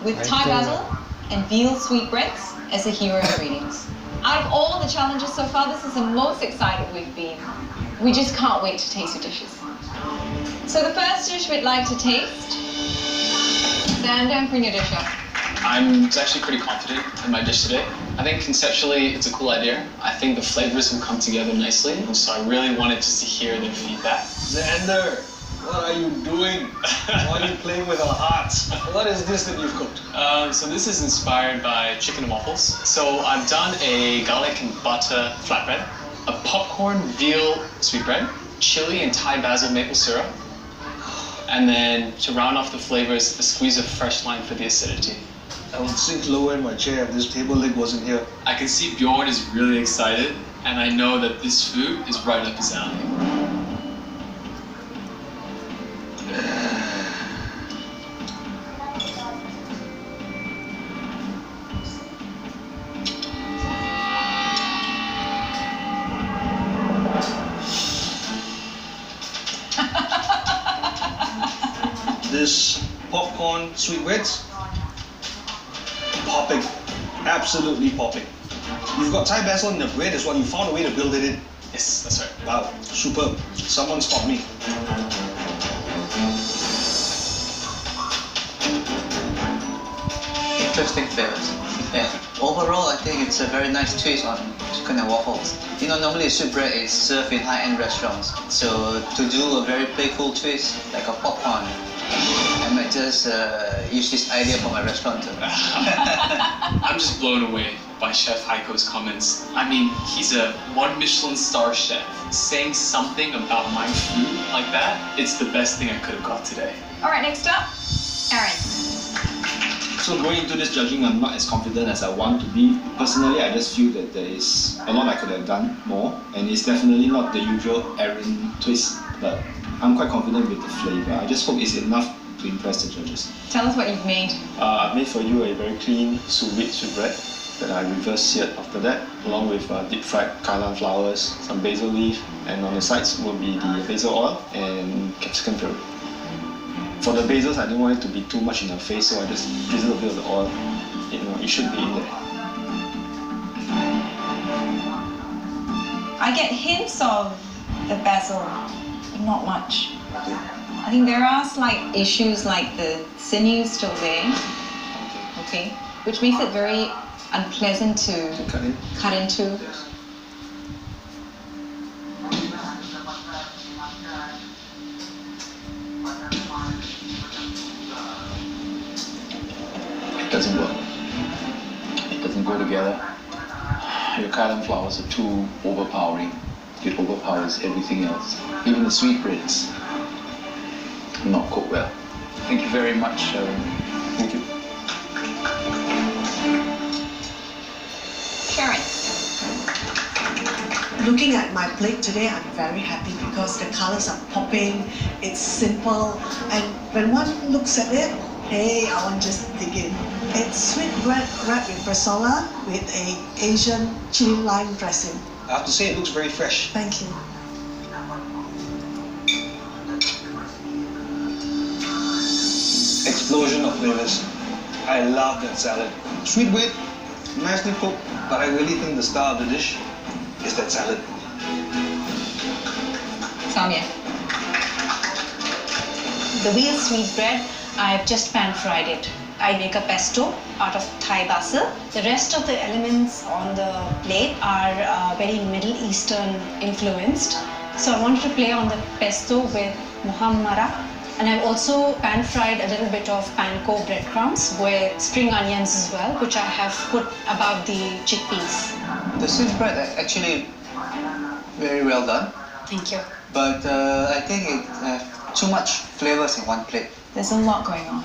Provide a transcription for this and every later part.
with Thai basil and veal sweetbreads as the hero ingredients. Out of all the challenges so far, this is the most excited we've been. We just can't wait to taste your dishes. So the first dish we'd like to taste, Sam, don't bring your dish up. I'm actually pretty confident in my dish today. I think conceptually it's a cool idea. I think the flavors will come together nicely, and so I really wanted just to hear their feedback. Xander, what are you doing? Why are you playing with our hearts? What is this that you've cooked? So this is inspired by chicken and waffles. So I've done a garlic and butter flatbread, a popcorn veal sweetbread, chili and Thai basil maple syrup, and then to round off the flavors, a squeeze of fresh lime for the acidity. I would sink lower in my chair if this table leg wasn't here. I can see Bjorn is really excited, and I know that this food is right up his alley. This popcorn sweetbreads, popping, absolutely popping. You've got Thai basil in the bread as well. You found a way to build it in. Yes, that's right. Wow, superb. Someone stop me. Interesting flavors. Yeah. Overall, I think it's a very nice twist on chicken and waffles. You know, normally sweetbread is served in high-end restaurants. So to do a very playful twist, like a popcorn, I might just use this idea for my restaurant too. I'm just blown away by Chef Heiko's comments. I mean, he's a 1 Michelin star chef. Saying something about my food like that, it's the best thing I could have got today. All right, next up, Aaron. So going into this judging, I'm not as confident as I want to be. Personally, I just feel that there is a lot I could have done more, and it's definitely not the usual Aaron twist, but I'm quite confident with the flavor. I just hope it's enough to impress the judges. Tell us what you've made. I made for you a very clean sous vide sweetbread that I reverse seared after that, along with deep fried kailan flowers, some basil leaf, and on the sides will be the basil oil and capsicum puree. For the basils, I didn't want it to be too much in the face, so I just drizzled a bit of the oil. You know, it should be in there. I get hints of the basil, but not much. I think there are slight issues like the sinew still there, okay, which makes it very unpleasant to cut into. Yes. It doesn't work. It doesn't go together. Your kailan flowers are too overpowering. It overpowers everything else. Even the sweetbreads not cooked well. Thank you very much, Sharon. Thank you. Sharon. Looking at my plate today, I'm very happy because the colors are popping, it's simple, and when one looks at it, hey, I want to just dig in. It's sweetbread wrapped in bresaola with a Asian chili lime dressing. I have to say it looks very fresh. Thank you. Explosion of flavors. I love that salad. Sweetbread, nicely cooked, but I really think the star of the dish is that salad. Samya. The veal sweetbread, I've just pan-fried it. I make a pesto out of Thai basil. The rest of the elements on the plate are very Middle Eastern influenced. So I wanted to play on the pesto with muhammara. And I've also pan-fried a little bit of panko breadcrumbs with spring onions as well, which I have put above the chickpeas. The sweetbread is actually very well done, Thank you. but I think it has too much flavors in one plate. There's a lot going on.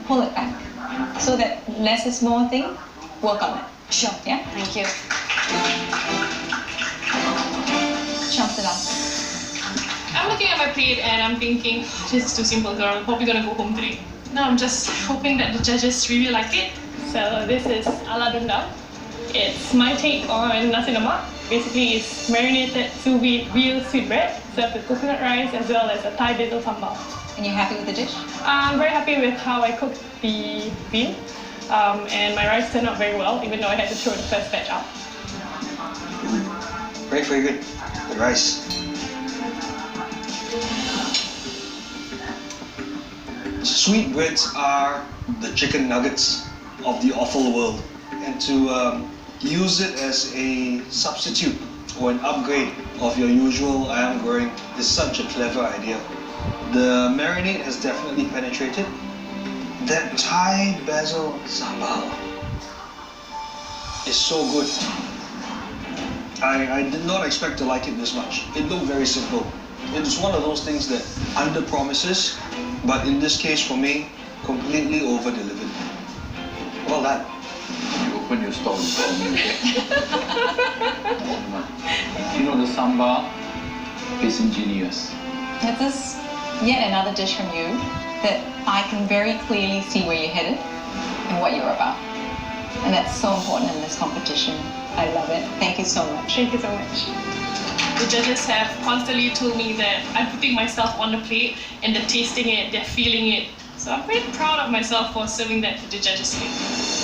Pull it back. So that less is more thing, work on it. Sure. Yeah? Thank you. Shantala. I'm looking at my plate and I'm thinking, this is too simple, girl. I'm probably gonna go home today. Now I'm just hoping that the judges really like it. So this is ala dundam. It's my take on nasi lemak. Basically, it's marinated sous vide veal sweetbread served with coconut rice as well as a Thai basil sambal. And you're happy with the dish? I'm very happy with how I cooked the veal. and my rice turned out very well, even though I had to throw the first batch out. Very, very good. The rice. Sweetbreads are the chicken nuggets of the offal world, and to use it as a substitute or an upgrade of your usual ayam goreng is such a clever idea. The marinade has definitely penetrated. That Thai basil sambal is so good. I did not expect to like it this much. It looked very simple. It's one of those things that under promises, but in this case for me, completely over delivered. Well done. You open your stall for me, okay? You know, the sambar is ingenious. This is yet another dish from you that I can very clearly see where you're headed and what you're about. And that's so important in this competition. I love it. Thank you so much. Thank you so much. The judges have constantly told me that I'm putting myself on the plate and they're tasting it, they're feeling it. So I'm very proud of myself for serving that to the judges today.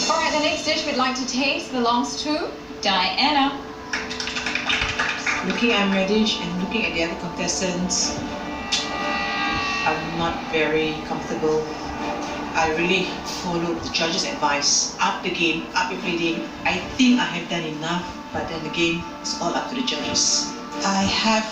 All right, the next dish we'd like to taste belongs to Diana. Looking at my dish and looking at the other contestants, I'm not very comfortable. I really followed the judges' advice. Up the game, up your plating. I think I have done enough, but then again, it's all up to the judges. I have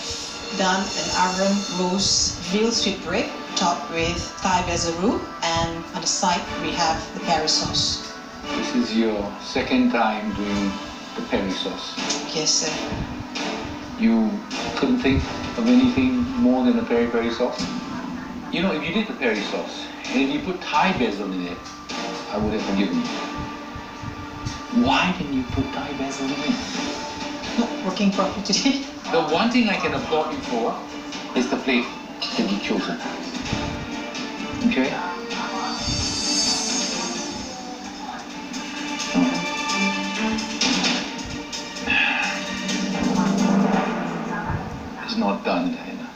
done an aram roast veal sweetbread topped with Thai basil root, and on the side we have the peri sauce. This is your second time doing the peri sauce. Yes, sir. You couldn't think of anything more than the peri sauce? You know, if you did the peri sauce, and if you put Thai basil in it, I would have forgiven you. Why didn't you put Thai basil in it? Not working properly today. The one thing I can applaud you for is the plate that you've chosen. Okay? It's not done, Diana.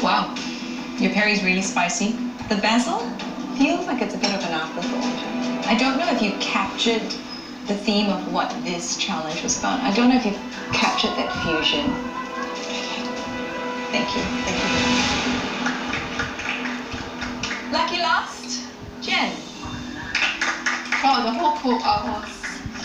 Wow, your peri's really spicy. The basil feels like it's a bit of an afterthought. I don't know if you captured the theme of what this challenge was about. I don't know if you captured that fusion. Thank you. Thank you. Lucky last, Jen. Throughout the whole cook, I was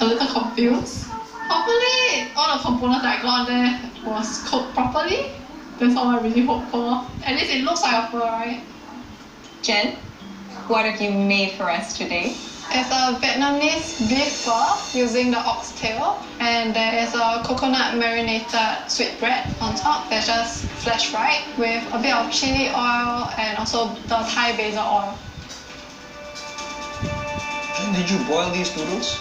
a little confused. Hopefully, all the components that I got there was cooked properly. That's all I really hope for. At least it looks like a pho, right? Jen, what have you made for us today? It's a Vietnamese beef pho using the oxtail, and there is a coconut marinated sweetbread on top. They're just flash fried with a bit of chili oil and also the Thai basil oil. Did you boil these noodles?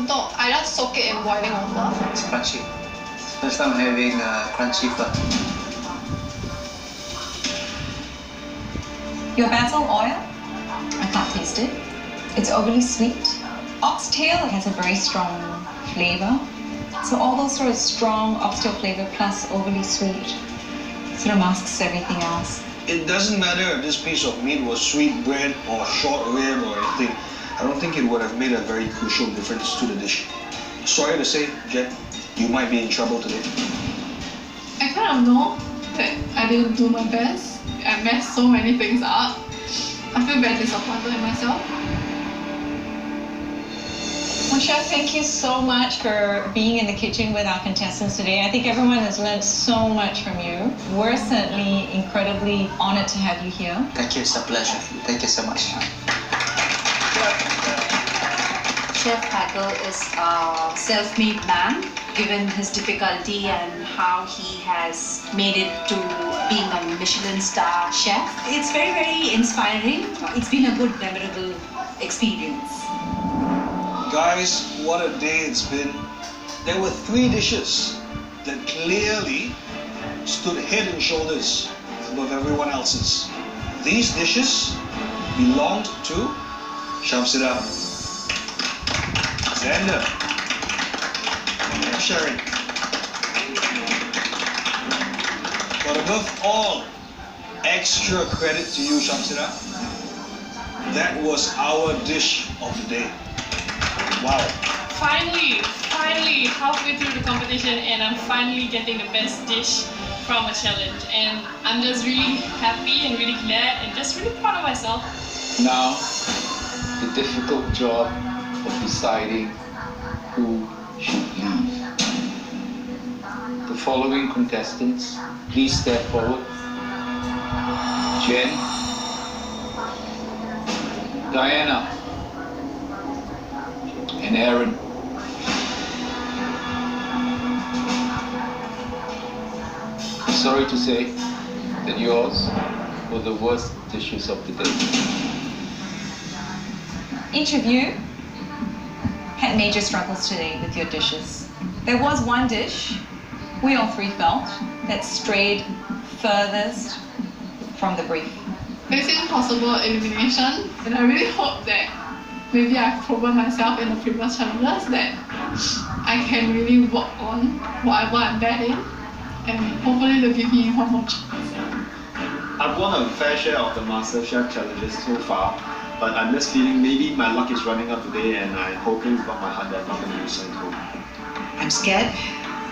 No, I just soak it in boiling water. It's crunchy. First time having crunchy pho. Your basil oil, I can't taste it. It's overly sweet. Oxtail, it has a very strong flavor. So all those sort of strong oxtail flavor plus overly sweet sort of masks everything else. It doesn't matter if this piece of meat was sweetbread or short rib or anything. I don't think it would have made a very crucial difference to the dish. Sorry to say, Jen, you might be in trouble today. I kind of know that I didn't do my best. I messed so many things up. I feel very disappointed in myself. Well, Chef, thank you so much for being in the kitchen with our contestants today. I think everyone has learned so much from you. We're certainly incredibly honored to have you here. Thank you, it's a pleasure. Thank you so much. Chef Packle is a self-made man, given his difficulty and how he has made it to being a Michelin star chef. It's very, very inspiring. It's been a good, memorable experience. Guys, what a day it's been. There were 3 dishes that clearly stood head and shoulders above everyone else's. These dishes belonged to Shamsida, Xander, and Sharon. But above all, Extra credit to you, Shamsina. That was our dish of the day. Wow. Finally, halfway through the competition, and I'm finally getting the best dish from a challenge. And I'm just really happy and really glad and just really proud of myself. Now, the difficult job of deciding who should leave. The following contestants, please step forward. Jen, Diana, and Aaron. Sorry to say that yours were the worst dishes of the day. Each of you had major struggles today with your dishes. There was one dish we all three felt that strayed furthest from the brief. Facing possible elimination, and I really hope that maybe I've proven myself in the previous challenges that I can really work on whatever I'm bad in, and hopefully they'll give me one more chance. I've won a fair share of the MasterChef challenges so far, but I'm just feeling maybe my luck is running out today, and I'm hoping with all my heart that I'm not going to be sent home. I'm scared,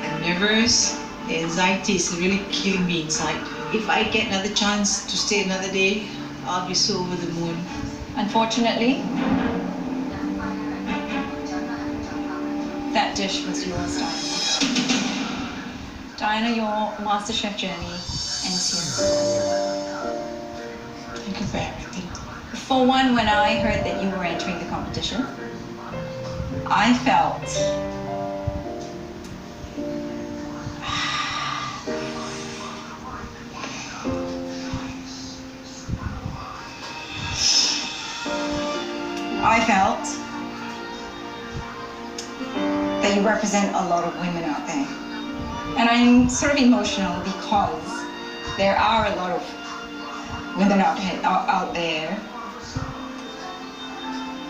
I'm nervous, the anxiety is really killing me inside. If I get another chance to stay another day, I'll be so over the moon. Unfortunately, that dish was yours, Diana. Diana, your MasterChef journey ends here. Thank you for everything. For one, when I heard that you were entering the competition, I felt that you represent a lot of women out there. And I'm sort of emotional because there are a lot of women out there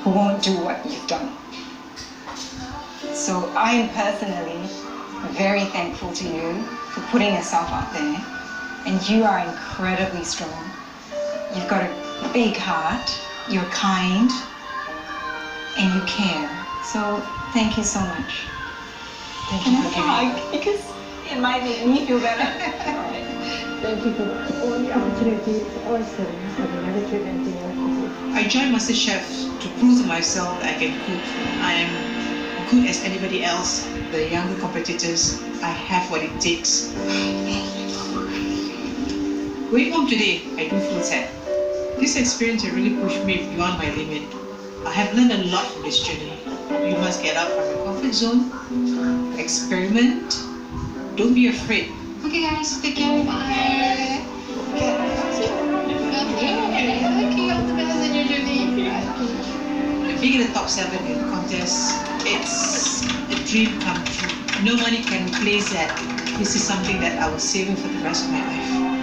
who won't do what you've done. So I am personally very thankful to you for putting yourself out there. And you are incredibly strong. You've got a big heart, you're kind, and you care. So thank you so much. Thank you for giving me. Because it might make me feel better. Thank you for all the opportunity. It's awesome. I've never tried anything like this. I joined MasterChef to prove to myself that I can cook. I am good as anybody else. The younger competitors, I have what it takes. Going home today, I do feel sad. This experience has really pushed me beyond my limit. I have learned a lot from this journey. You must get out from your comfort zone, experiment, don't be afraid. Okay guys, take care, bye. Okay, all the best in your journey. Being in the top 7 in the contest, it's a dream come true. No money can replace that. This is something that I will savor for the rest of my life.